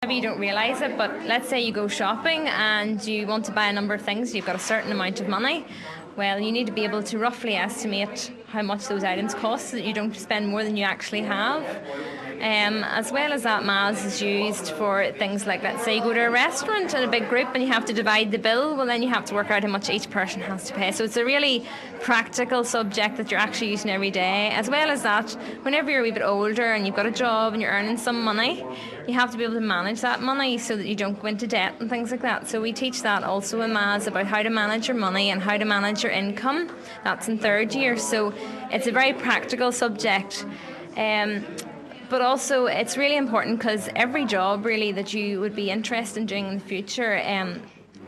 maybe you don't realise it, but let's say you go shopping and you want to buy a number of things, you've got a certain amount of money. Well, you need to be able to roughly estimate how much those items cost so that you don't spend more than you actually have. As well as that, maths is used for things like, let's say you go to a restaurant in a big group and you have to divide the bill, well then you have to work out how much each person has to pay. So it's a really practical subject that you're actually using every day. As well as that, whenever you're a wee bit older and you've got a job and you're earning some money, you have to be able to manage that money so that you don't go into debt and things like that. So we teach that also in maths, about how to manage your money and how to manage your income. That's in third year, so it's a very practical subject. But also it's really important because every job really that you would be interested in doing in the future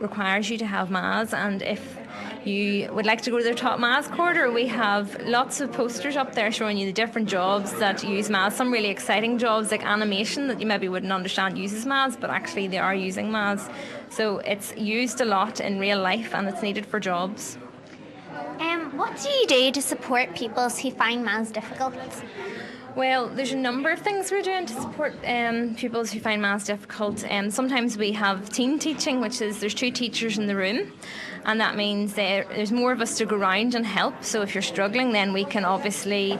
requires you to have maths. And if you would like to go to the top maths quarter, we have lots of posters up there showing you the different jobs that use maths. Some really exciting jobs like animation that you maybe wouldn't understand uses maths, but actually they are using maths. So it's used a lot in real life and it's needed for jobs. What do you do to support pupils who find maths difficult? Well, there's a number of things we're doing to support pupils who find maths difficult. Sometimes we have team teaching, which is there's 2 teachers in the room, and that means there's more of us to go around and help. So if you're struggling, then we can obviously,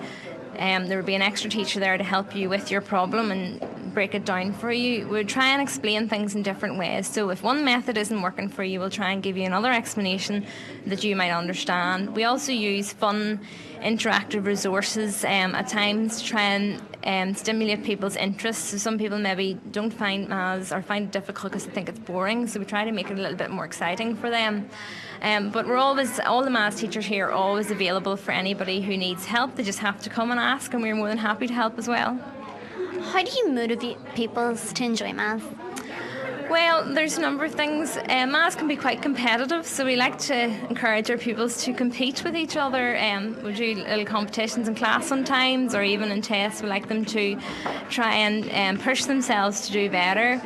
there will be an extra teacher there to help you with your problem and break it down for you. We'll try and explain things in different ways. So if one method isn't working for you, we'll try and give you another explanation that you might understand. We also use fun, interactive resources at times to try and stimulate people's interests. So some people maybe don't find maths or find it difficult because they think it's boring, so we try to make it a little bit more exciting for them. But we're always, all the maths teachers here are always available for anybody who needs help. They just have to come and ask, and we're more than happy to help as well. How do you motivate pupils to enjoy maths? Well, there's a number of things. Maths can be quite competitive, so we like to encourage our pupils to compete with each other. We do little competitions in class sometimes, or even in tests. We like them to try and push themselves to do better.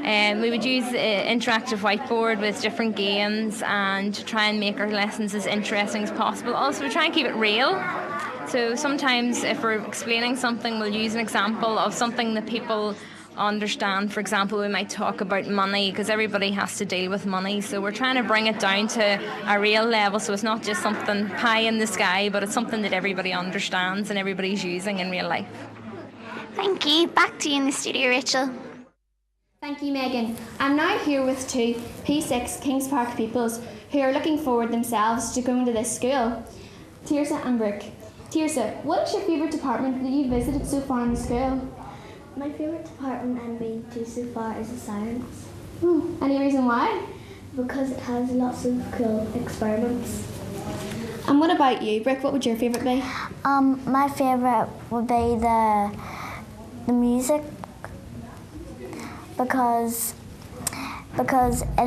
We would use an interactive whiteboard with different games and to try and make our lessons as interesting as possible. Also, we try and keep it real. So sometimes if we're explaining something, we'll use an example of something that people understand. For example, we might talk about money because everybody has to deal with money. So we're trying to bring it down to a real level, so it's not just something pie in the sky, but it's something that everybody understands and everybody's using in real life. Thank you. Back to you in the studio, Rachel. Thank you, Megan. I'm now here with 2 P6 Kings Park pupils who are looking forward themselves to going to this school. Tirsa and Brooke. Tirsa, what is your favourite department that you've visited so far in the school? My favourite department I've been to so far is science. Any reason why? Because it has lots of cool experiments. And what about you, Brooke? What would your favourite be? My favourite would be the music because it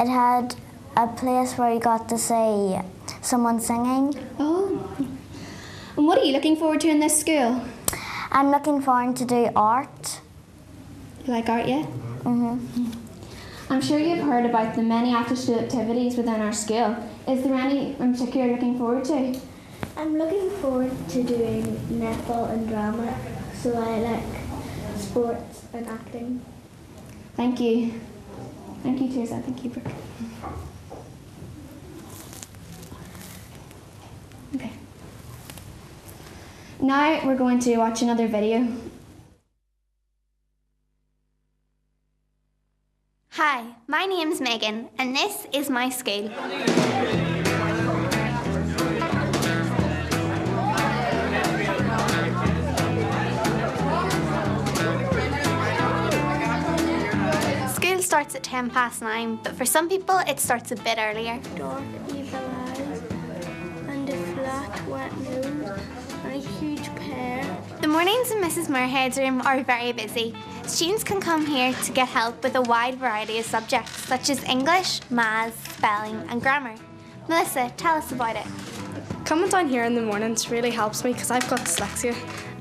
had a place where you got to see someone singing. Oh. And what are you looking forward to in this school? I'm looking forward to do art. You like art, yeah? Mm-hmm. I'm sure you've heard about the many after-school activities within our school. Is there any in particular you're looking forward to? I'm looking forward to doing netball and drama, so I like sports and acting. Thank you. Thank you, Tirsa. Thank you, Brooke. Okay. Now we're going to watch another video. Hi, my name's Megan, and this is my school. School starts at 9:10, but for some people it starts a bit earlier. Dark, evil eyes, and a flat, wet nose, and a huge pear. The mornings in Mrs. Moorhead's room are very busy. Students can come here to get help with a wide variety of subjects, such as English, maths, spelling, and grammar. Melissa, tell us about it. Coming down here in the mornings really helps me because I've got dyslexia,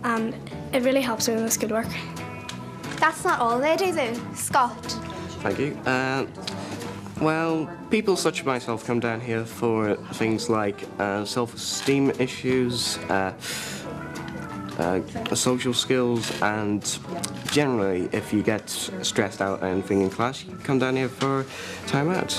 and it really helps me with my schoolwork. That's not all they do though. Scott. Thank you. Well, people such as myself come down here for things like self-esteem issues, social skills, and generally, if you get stressed out and anything in class, you come down here for time out.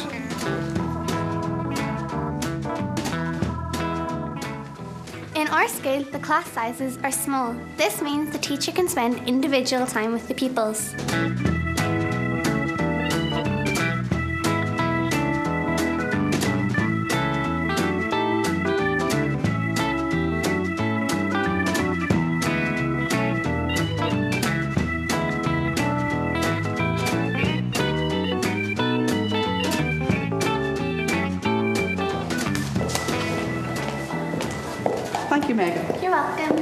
In our school, the class sizes are small. This means the teacher can spend individual time with the pupils. Thank you, Megan. You're welcome.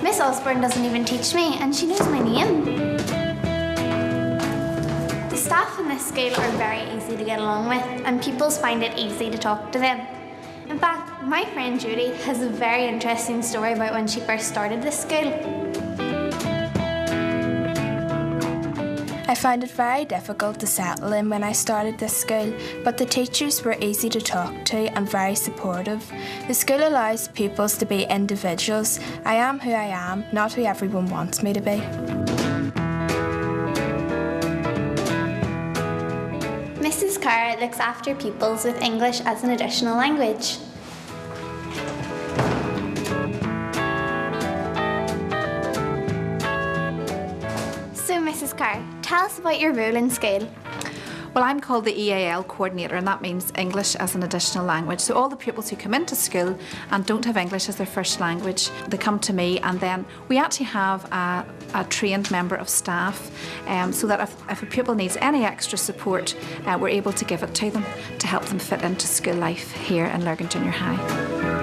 Miss Osborne doesn't even teach me, and she knows my name. The staff in this school are very easy to get along with, and pupils find it easy to talk to them. In fact, my friend Judy has a very interesting story about when she first started this school. I found it very difficult to settle in when I started this school, but the teachers were easy to talk to and very supportive. The school allows pupils to be individuals. I am who I am, not who everyone wants me to be. Mrs. Carr looks after pupils with English as an additional language. So, Mrs. Carr, tell us about your role in school. Well, I'm called the EAL coordinator, and that means English as an additional language. So all the pupils who come into school and don't have English as their first language, they come to me, and then we actually have a trained member of staff, so that if a pupil needs any extra support, we're able to give it to them to help them fit into school life here in Lurgan Junior High.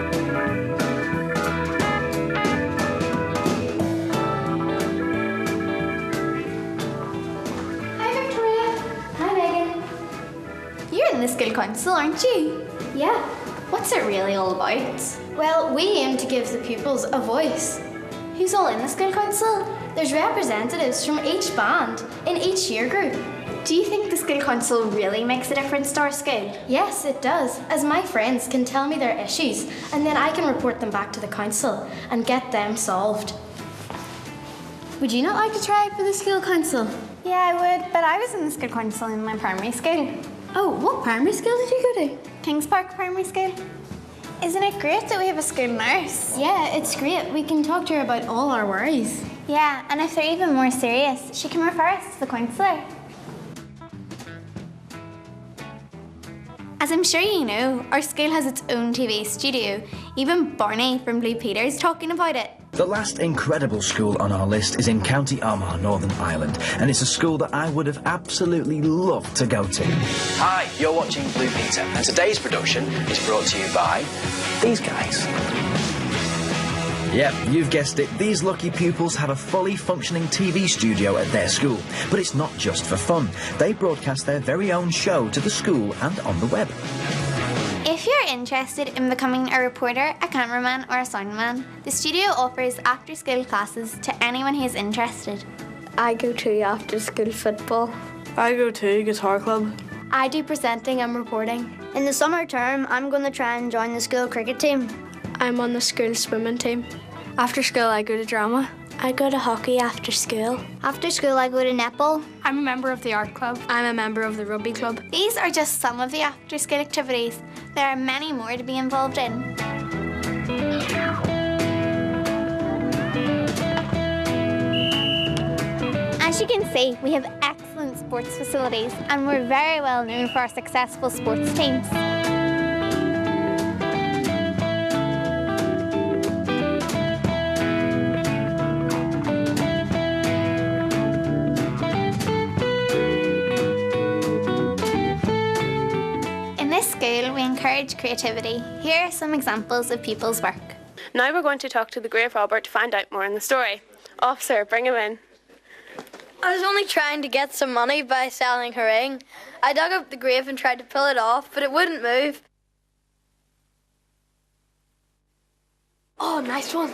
The school council, aren't you? Yeah. What's it really all about? Well, we aim to give the pupils a voice. Who's all in the school council? There's representatives from each band in each year group. Do you think the school council really makes a difference to our school? Yes, it does, as my friends can tell me their issues, and then I can report them back to the council and get them solved. Would you not like to try for the school council? Yeah, I would, but I was in the school council in my primary school. Oh, what primary school did you go to? Kings Park Primary School. Isn't it great that we have a school nurse? Yeah, it's great. We can talk to her about all our worries. Yeah, and if they're even more serious, she can refer us to the counsellor. As I'm sure you know, our school has its own TV studio. Even Barney from Blue Peter's talking about it. The last incredible school on our list is in County Armagh, Northern Ireland, and it's a school that I would have absolutely loved to go to. Hi, you're watching Blue Peter, and today's production is brought to you by these guys. Yep, you've guessed it, these lucky pupils have a fully functioning TV studio at their school. But it's not just for fun. They broadcast their very own show to the school and on the web. If you're interested in becoming a reporter, a cameraman or a soundman, the studio offers after-school classes to anyone who's interested. I go to after-school football. I go to guitar club. I do presenting and reporting. In the summer term, I'm going to try and join the school cricket team. I'm on the school swimming team. After school, I go to drama. I go to hockey after school. After school, I go to netball. I'm a member of the art club. I'm a member of the rugby club. These are just some of the after-school activities. There are many more to be involved in. As you can see, we have excellent sports facilities, and we're very well known for our successful sports teams. School, we encourage creativity. Here are some examples of people's work. Now we're going to talk to the grave robber to find out more in the story. Officer, bring him in. I was only trying to get some money by selling her ring. I dug up the grave and tried to pull it off, but it wouldn't move. Oh, nice one.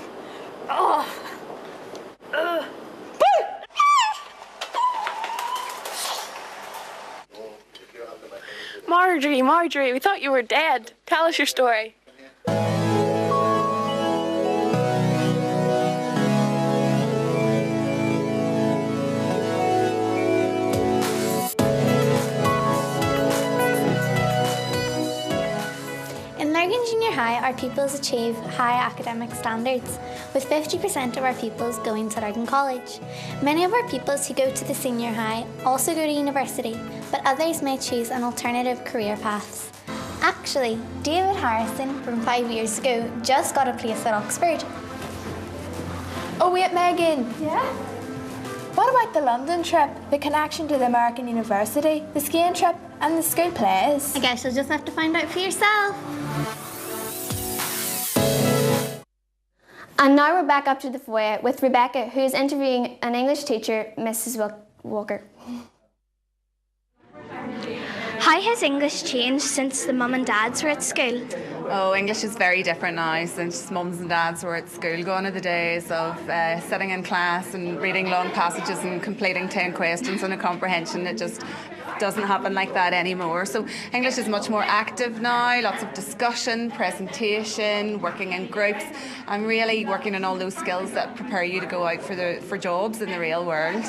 Oh. Marjorie, we thought you were dead. Tell us your story. our pupils achieve high academic standards, with 50% of our pupils going to Lurgan College. Many of our pupils who go to the senior high also go to university, but others may choose an alternative career paths. Actually, David Harrison from 5 years ago just got a place at Oxford. Oh wait, Megan. Yeah? What about the London trip, the connection to the American University, the skiing trip and the school plays? I guess you'll just have to find out for yourself. And now we're back up to the foyer with Rebecca, who is interviewing an English teacher, Mrs. Walker. How has English changed since the mum and dads were at school? Oh, English is very different now since mums and dads were at school. Gone are the days of sitting in class and reading long passages and completing 10 questions on a comprehension. It just doesn't happen like that anymore. So English is much more active now, lots of discussion, presentation, working in groups, and really working on all those skills that prepare you to go out for jobs in the real world.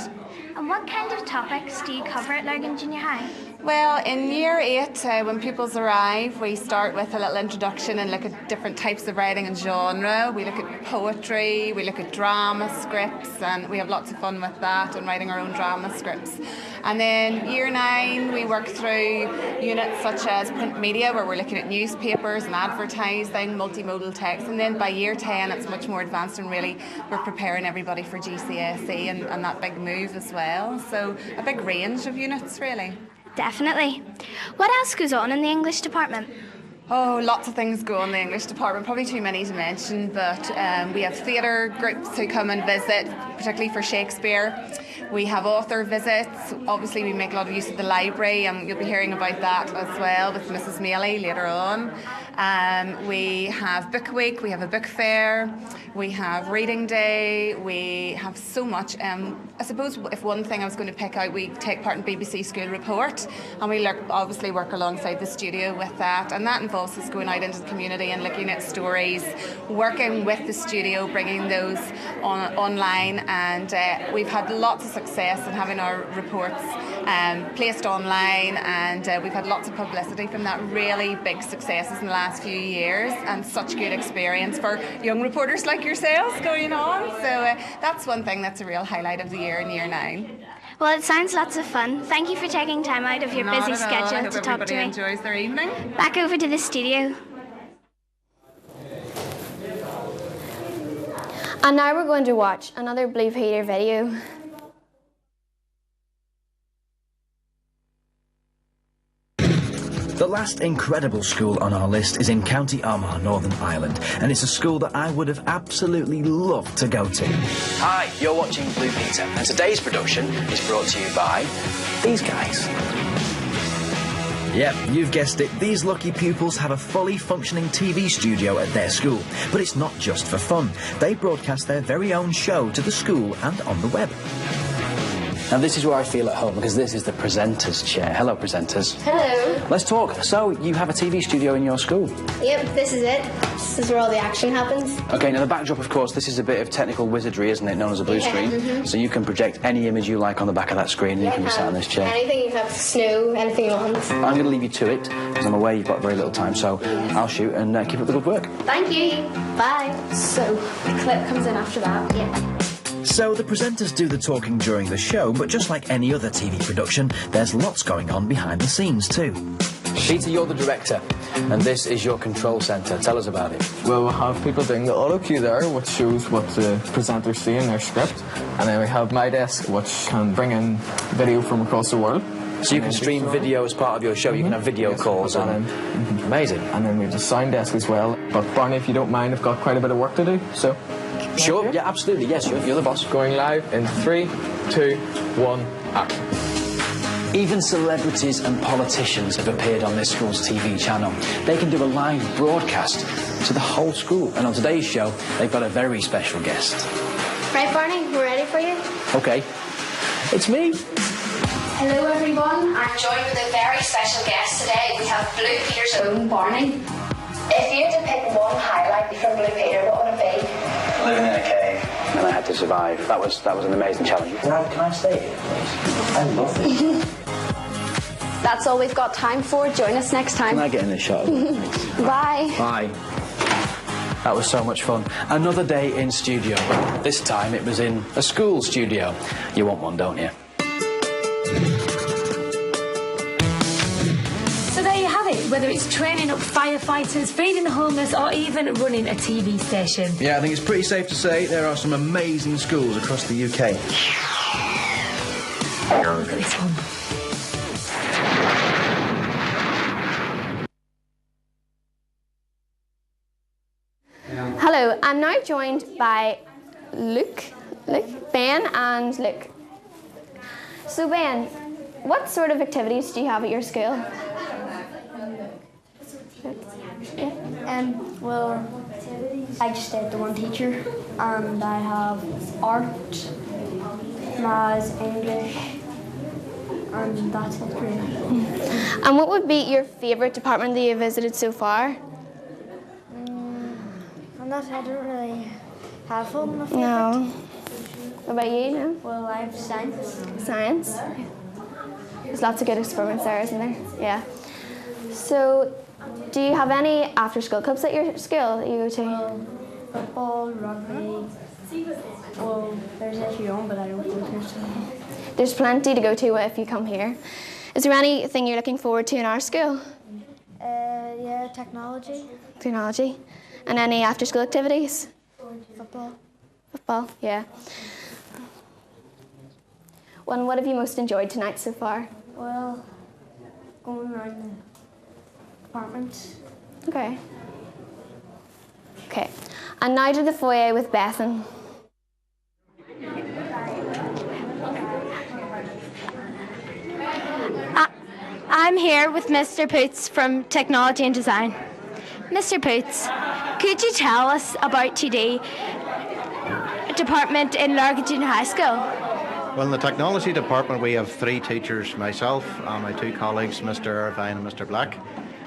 And what kind of topics do you cover at Lurgan Junior High? Well, in year 8, when pupils arrive, we start with a little introduction and look at different types of writing and genre. We look at poetry, we look at drama scripts, and we have lots of fun with that and writing our own drama scripts. And then year 9, we work through units such as print media, where we're looking at newspapers and advertising, multimodal text. And then by year 10, it's much more advanced, and really we're preparing everybody for GCSE and that big move as well. So a big range of units, really. Definitely. What else goes on in the English department? Oh, lots of things go on in the English department, probably too many to mention, but we have theatre groups who come and visit, particularly for Shakespeare. We have author visits. Obviously, we make a lot of use of the library, and you'll be hearing about that as well with Mrs. Maley later on. We have Book Week, we have a book fair, we have Reading Day, we have so much. I suppose if one thing I was going to pick out, we take part in BBC School Report, and we obviously work alongside the studio with that, and that involves us going out into the community and looking at stories, working with the studio, bringing those online, and we've had lots of success in having our reports placed online, and we've had lots of publicity from that. Really big successes in the last few years, and such good experience for young reporters like yourselves going on. So that's one thing that's a real highlight of the year in year 9. Well, it sounds lots of fun. Thank you for taking time out of your busy schedule to talk to me. Everybody enjoys their evening. Back over to the studio. And now we're going to watch another Blue Peter video. The last incredible school on our list is in County Armagh, Northern Ireland, and it's a school that I would have absolutely loved to go to. Hi, you're watching Blue Peter, and today's production is brought to you by these guys. Yep, you've guessed it, these lucky pupils have a fully functioning TV studio at their school. But it's not just for fun. They broadcast their very own show to the school and on the web. Now this is where I feel at home, because this is the presenter's chair. Hello, presenters. Hello. Let's talk. So, you have a TV studio in your school? Yep, this is it. This is where all the action happens. Okay, now the backdrop, of course, this is a bit of technical wizardry, isn't it, known as a blue screen? Mm-hmm. So you can project any image you like on the back of that screen, and you can be sat in this chair. Anything you have, snow, anything you want. I'm going to leave you to it, because I'm aware you've got very little time, so I'll shoot and keep up the good work. Thank you. Bye. So, the clip comes in after that? Yeah. So the presenters do the talking during the show, but just like any other TV production, there's lots going on behind the scenes too. Peter, you're the director, and this is your control centre. Tell us about it. Well, we'll have people doing the auto cue there, which shows what the presenters see in their script, and then we have my desk, which can bring in video from across the world. So you can stream video as part of your show, you can have video calls and... Amazing. And then we have the sound desk as well. But Barney, if you don't mind, I've got quite a bit of work to do, so... Sure, yeah, absolutely, yes, you're the boss. Going live in 3, 2, 1, action. Even celebrities and politicians have appeared on this school's TV channel. They can do a live broadcast to the whole school. And on today's show, they've got a very special guest. Right, Barney, we're ready for you. Okay, it's me. Hello, everyone. I'm joined with a very special guest today. We have Blue Peter's own Barney. If you had to pick one highlight from Blue Peter, what would it be? Living in a cave. And I had to survive. That was an amazing challenge. Can I stay here, please? I love it. That's all we've got time for. Join us next time. Can I get in this shot? Bye. Bye. That was so much fun. Another day in studio. This time it was in a school studio. You want one, don't you? So there you have it, whether it's training up firefighters, feeding the homeless, or even running a TV station. Yeah, I think it's pretty safe to say there are some amazing schools across the UK. Oh, look at this one. Hello, I'm now joined by Ben and Luke. So Ben, what sort of activities do you have at your school? Well, I just stay at the one teacher, and I have art, maths, English, and that's it really. And what would be your favourite department that you've visited so far? I don't really have one. No. What about you? No? Well, I have science. Science? There's lots of good experiments there, isn't there? Yeah. So, do you have any after-school clubs at your school that you go to? Well, football, rugby. Well, there's a few on, but I don't go to. There's plenty to go to if you come here. Is there anything you're looking forward to in our school? Yeah, technology. Technology. And any after-school activities? Football. Football, yeah. Well, and what have you most enjoyed tonight so far? Well, going around the apartment. Okay. Okay. And now to the foyer with Bethan. I'm here with Mr. Poots from Technology and Design. Mr. Poots, could you tell us about TD department in Larkin Junior High School? Well, in the technology department we have 3 teachers, myself and my 2 colleagues, Mr. Irvine and Mr. Black.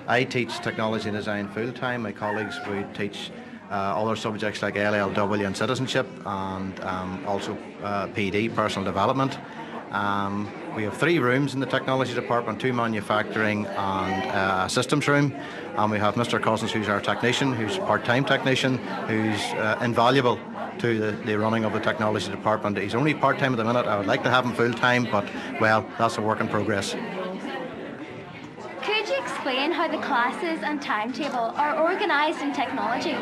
I teach technology and design full-time. My colleagues would teach other subjects like LLW and citizenship, and also PD, personal development. We have 3 rooms in the technology department, 2 manufacturing and a systems room. And we have Mr. Cousins, who's our technician, who's a part-time technician, who's invaluable to the running of the technology department. He's only part-time at the minute. I would like to have him full-time, but, well, that's a work in progress. Could you explain how the classes and timetable are organised in technology?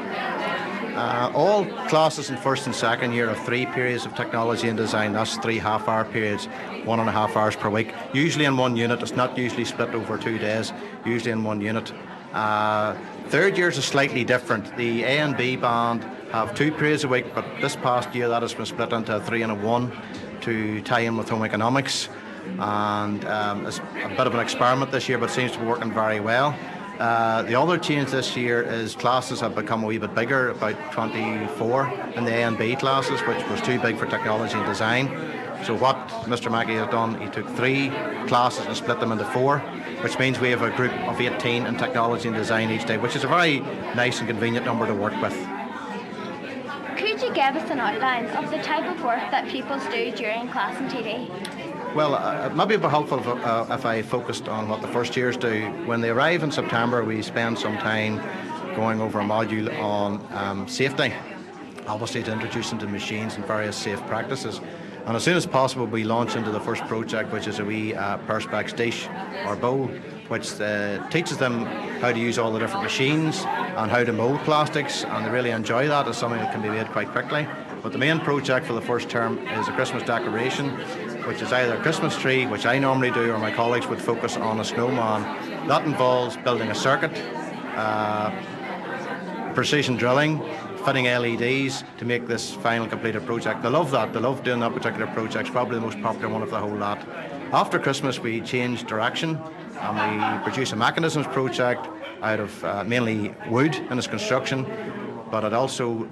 All classes in first and second year have 3 periods of technology and design. That's 3 half-hour periods, 1.5 hours per week. Usually in one unit. It's not usually split over 2 days. Usually in one unit. Third years is slightly different. The A and B band have 2 periods a week, but this past year that has been split into a 3 and a 1 to tie in with home economics. And it's a bit of an experiment this year, but seems to be working very well. The other change this year is classes have become a wee bit bigger, about 24 in the A and B classes, which was too big for technology and design. So what Mr. Mackey has done, he took 3 classes and split them into 4, which means we have a group of 18 in technology and design each day, which is a very nice and convenient number to work with. Could you give us an outline of the type of work that pupils do during class in TD? Well, it might be helpful if I focused on what the first years do. When they arrive in September, we spend some time going over a module on safety, obviously to introduce them to machines and various safe practices. And as soon as possible, we launch into the first project, which is a wee perspex dish or bowl, which teaches them how to use all the different machines and how to mould plastics, and they really enjoy that. It's something that can be made quite quickly. But the main project for the first term is a Christmas decoration, which is either a Christmas tree, which I normally do, or my colleagues would focus on a snowman. That involves building a circuit, precision drilling, fitting LEDs to make this final completed project. They love that. They love doing that particular project. It's probably the most popular one of the whole lot. After Christmas, we change direction and we produce a mechanisms project out of mainly wood in its construction, but it also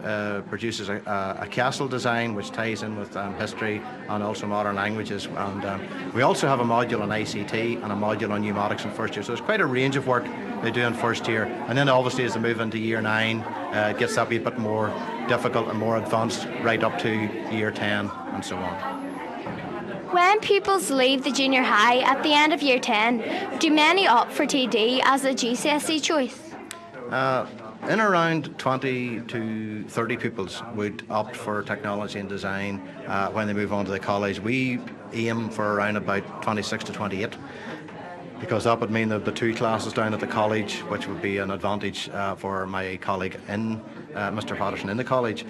produces a castle design which ties in with history and also modern languages. And we also have a module on ICT and a module on pneumatics in first year. So there's quite a range of work they do in first year. And then obviously as they move into year 9, it gets that wee bit more difficult and more advanced right up to year 10 and so on. When pupils leave the junior high at the end of year 10, do many opt for TD as a GCSE choice? In around 20 to 30 pupils would opt for technology and design when they move on to the college. We aim for around about 26 to 28. Because that would mean that the 2 classes down at the college, which would be an advantage for my colleague in Mr. Patterson in the college.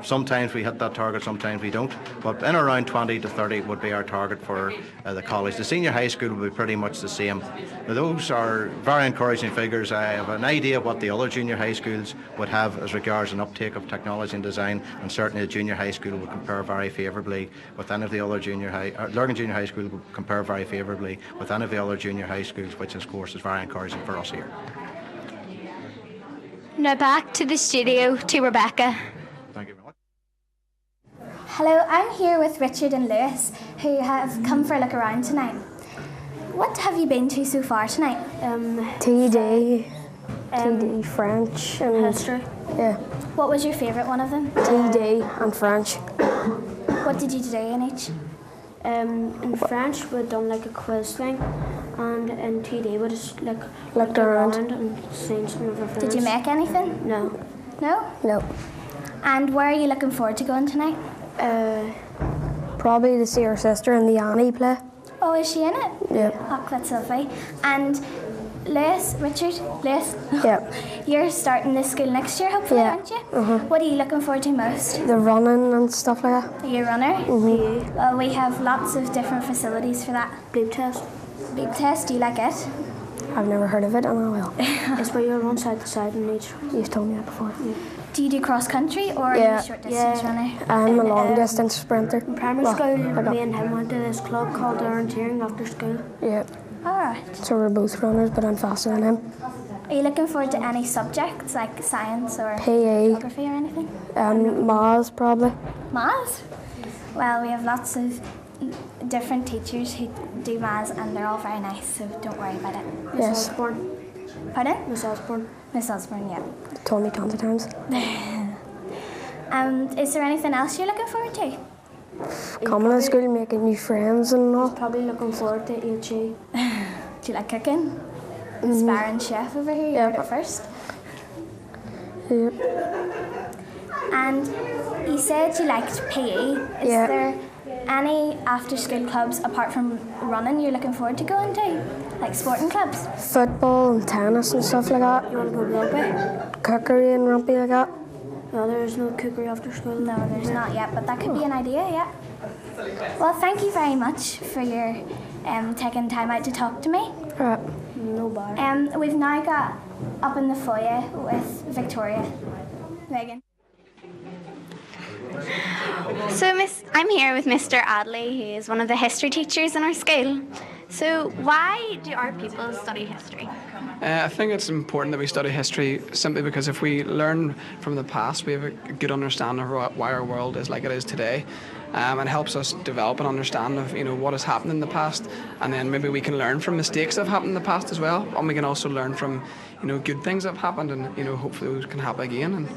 Sometimes we hit that target, sometimes we don't, but in around 20 to 30 would be our target for the college. The senior high school will be pretty much the same. Now, those are very encouraging figures. I have an idea of what the other junior high schools would have as regards an uptake of technology and design, and certainly the junior high school will compare very favourably with any of the other Lurgan Junior High School will compare very favourably with any of the other junior high schools, which of course is very encouraging for us here. Now back to the studio to Rebecca. Thank you very much. Hello, I'm here with Richard and Lewis, who have come for a look around tonight. What have you been to so far tonight? TD, French and history. Yeah. What was your favourite one of them? TD and French. What did you do in each? In French we done like a quiz thing, and in TD we just looked around and seen some of our friends. Did you make anything? No. No? No. And where are you looking forward to going tonight? Probably to see her sister in the Annie play. Oh, is she in it? Yeah. Oh, that's lovely. And Richard, Yeah. You're starting this school next year, hopefully, aren't you? What are you looking forward to most? The running and stuff like that. Are you a runner? Well, we have lots of different facilities for that. Bleep test. Bleep test, do you like it? I've never heard of it, and I will. It's where you run side to side in each. You've told me that before. Do you do cross country or are you a short distance runner? I'm a long distance sprinter. In primary school, me and him went to this club called Orienteering after school. Yeah. Alright. So we're both runners, but I'm faster than him. Are you looking forward to any subjects like science or PE, geography or anything? Maths probably. Maths? Well, we have lots of different teachers who do maths and they're all very nice, so don't worry about it. Yes. Pardon? Miss Osborne. Miss Osborne, yeah. Told me tons of times. Is there anything else you're looking forward to? Coming to school, making new friends and all. Probably looking forward to HE. Do you like cooking? Aspiring chef over here, you heard it first. Yep. And you said you liked PE. Is there any after school clubs apart from running you're looking forward to going to? Like sporting clubs? Football and tennis and stuff like that. You want to go to rugby? Cookery and rugby like that. No, there's no cookery after school. No, there's not yet, but that could be an idea, yeah. Well, thank you very much for your taking time out to talk to me. Right. No bother. We've now got up in the foyer with Victoria. Megan. So, I'm here with Mr. Adley, who is one of the history teachers in our school. So, why do our pupils study history? I think it's important that we study history simply because if we learn from the past, we have a good understanding of why our world is like it is today. And helps us develop an understanding of what has happened in the past, and then maybe we can learn from mistakes that have happened in the past as well, and we can also learn from good things that have happened, and hopefully those can happen again.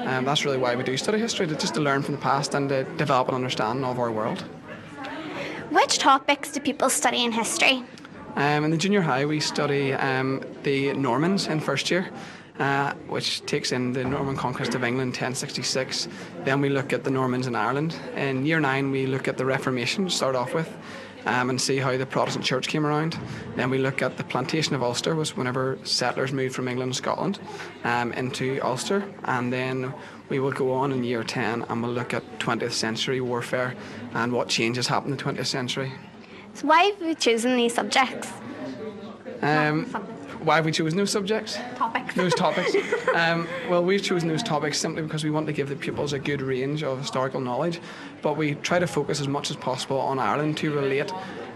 And that's really why we do study history, just to learn from the past and to develop an understanding of our world. Which topics do people study in history? In the junior high, we study the Normans in first year. Which takes in the Norman conquest of England, 1066. Then we look at the Normans in Ireland. In year 9, we look at the Reformation to start off with, and see how the Protestant Church came around. Then we look at the plantation of Ulster, was whenever settlers moved from England and Scotland into Ulster. And then we will go on in year 10 and we'll look at 20th century warfare and what changes happened in the 20th century. So why have you chosen these subjects? Why have we chosen those subjects? Topics. Those topics. Well, we've chosen those topics simply because we want to give the pupils a good range of historical knowledge, but we try to focus as much as possible on Ireland to relate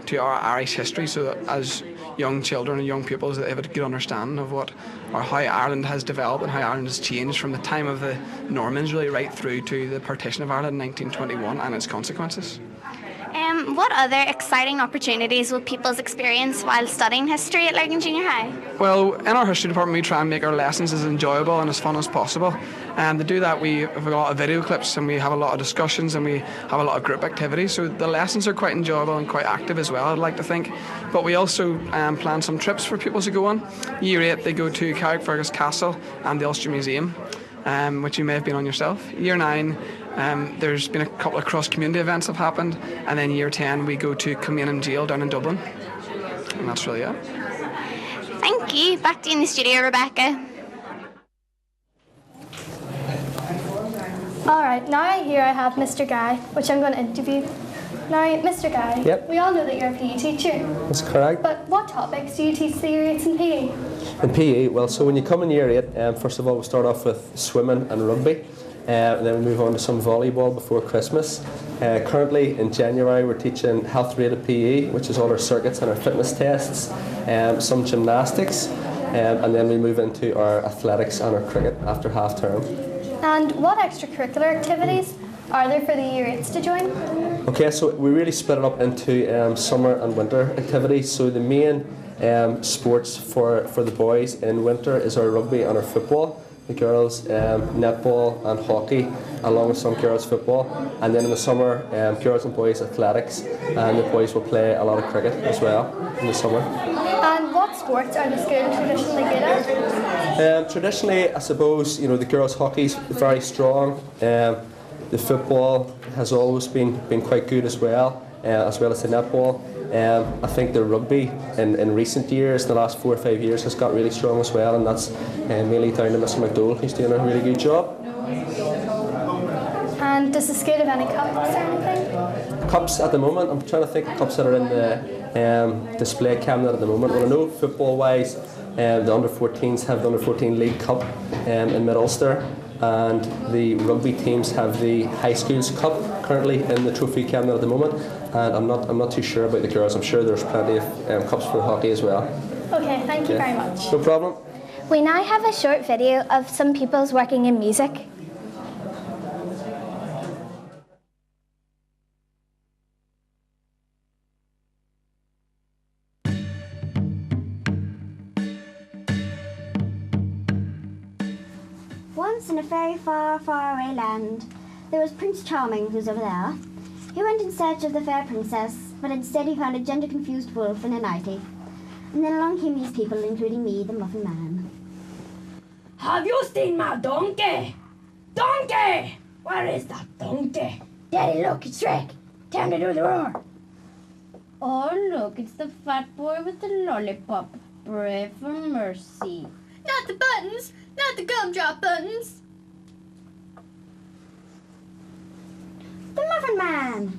to our Irish history, so that as young children and young pupils, they have a good understanding of how Ireland has developed and how Ireland has changed from the time of the Normans really right through to the partition of Ireland in 1921 and its consequences. What other exciting opportunities will pupils experience while studying history at Lurgan Junior High? Well, in our history department, we try and make our lessons as enjoyable and as fun as possible. And to do that, we have a lot of video clips and we have a lot of discussions and we have a lot of group activities. So the lessons are quite enjoyable and quite active as well, I'd like to think. But we also plan some trips for people to go on. Year 8, they go to Carrickfergus Castle and the Ulster Museum, which you may have been on yourself. Year 9, there's been a couple of cross-community events have happened. And then Year 10, we go to Kilmainham Jail down in Dublin. And that's really it. Thank you. Back to you in the studio, Rebecca. Alright, now here I have Mr. Guy, which I'm going to interview. Now, Mr. Guy, Yep. we all know that you're a PE teacher. That's correct. But what topics do you teach the Year 8s in PE? In PE, well, so when you come in Year 8, first of all, we start off with swimming and rugby. And then we move on to some volleyball before Christmas. Currently in January we're teaching health rated PE, which is all our circuits and our fitness tests, some gymnastics, and then we move into our athletics and our cricket after half term. And what extracurricular activities are there for the Year 8s to join? Okay, so we really split it up into summer and winter activities. So the main sports for the boys in winter is our rugby and our football. The girls netball and hockey, along with some girls football, and then in the summer girls and boys athletics, and the boys will play a lot of cricket as well in the summer. And what sports are the school traditionally good at? Traditionally, I suppose, you know, the girls hockey is very strong. The football has always been quite good as well as the netball. I think the rugby in recent years, the last 4 or 5 years, has got really strong as well, and that's mainly down to Mr. McDowell, who's doing a really good job. And does the school have any cups or anything? Cups at the moment, I'm trying to think of cups that are in the display cabinet at the moment. Well, I know football-wise, the under-14s have the under-14 League Cup in Mid-Ulster, and the rugby teams have the High Schools Cup currently in the trophy cabinet at the moment. And I'm not too sure about the girls. I'm sure there's plenty of cups for hockey as well. Okay, thank you very much. No problem. We now have a short video of some pupils working in music. Once in a very far, far away land, there was Prince Charming, who's over there. He went in search of the fair princess, but instead he found a gender-confused wolf in a nightie. And then along came these people, including me, the Muffin Man. Have you seen my donkey? Donkey! Where is that donkey? Daddy, look, it's Shrek. Time to do the roar. Oh, look, it's the fat boy with the lollipop. Pray for mercy. Not the buttons! Not the gumdrop buttons! The Muffin Man!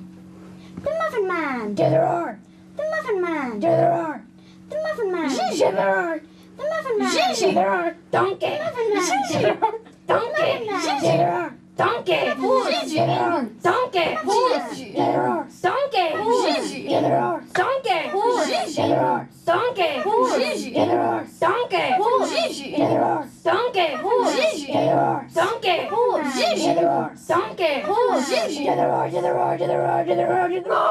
The Muffin Man! Do the roar! The Muffin Man! Do the roar! The Muffin Man! Zhuzh the roar! The Muffin Man! Zhuzh the roar! Donkey! The Muffin Man! Zhuzh the roar! Donkey! Zhuzh the roar! Donkey! Zhuzh the roar! Donkey! Zhuzh the roar! Donkey! Zhuzh the roar! Donkey! Zhuzh the roar! Donkey! Zhuzh the roar! Donkey! Zhuzh the roar! Donkey! Zhuzh the roar! Donkey! Zhuzh the roar! Donkey! Zhuzh the roar! To the roar! To the roar! To the roar! To the roar!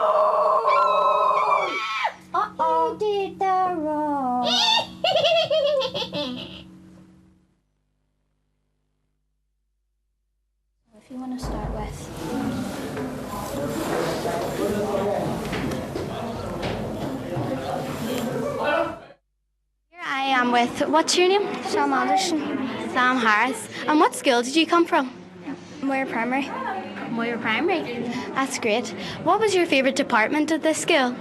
Uh-oh, did the roar. If you want to start with. Here I am with, what's your name? Sam Anderson. Sam Harris. And what school did you come from? Moyer Primary. Moyer Primary. That's great. What was your favourite department at this school?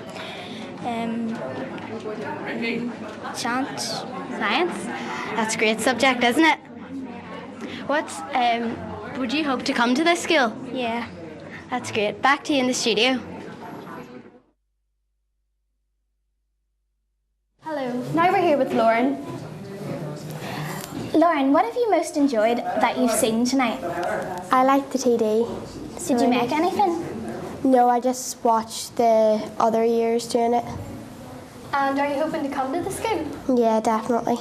Science. Science? That's a great subject, isn't it? What's, would you hope to come to this school? Yeah. That's great. Back to you in the studio. Hello. Now we're here with Lauren. Lauren, what have you most enjoyed that you've seen tonight? I liked the TD. Did you make anything? No, I just watched the other years doing it. And are you hoping to come to the school? Yeah, definitely.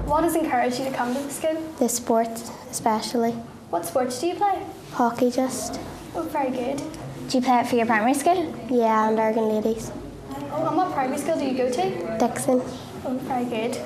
What has encouraged you to come to the school? The sport, especially. What sports do you play? Hockey, just. Oh, very good. Do you play it for your primary school? Yeah, and Ergon Ladies. Oh, and what primary school do you go to? Dixon. Oh, very good.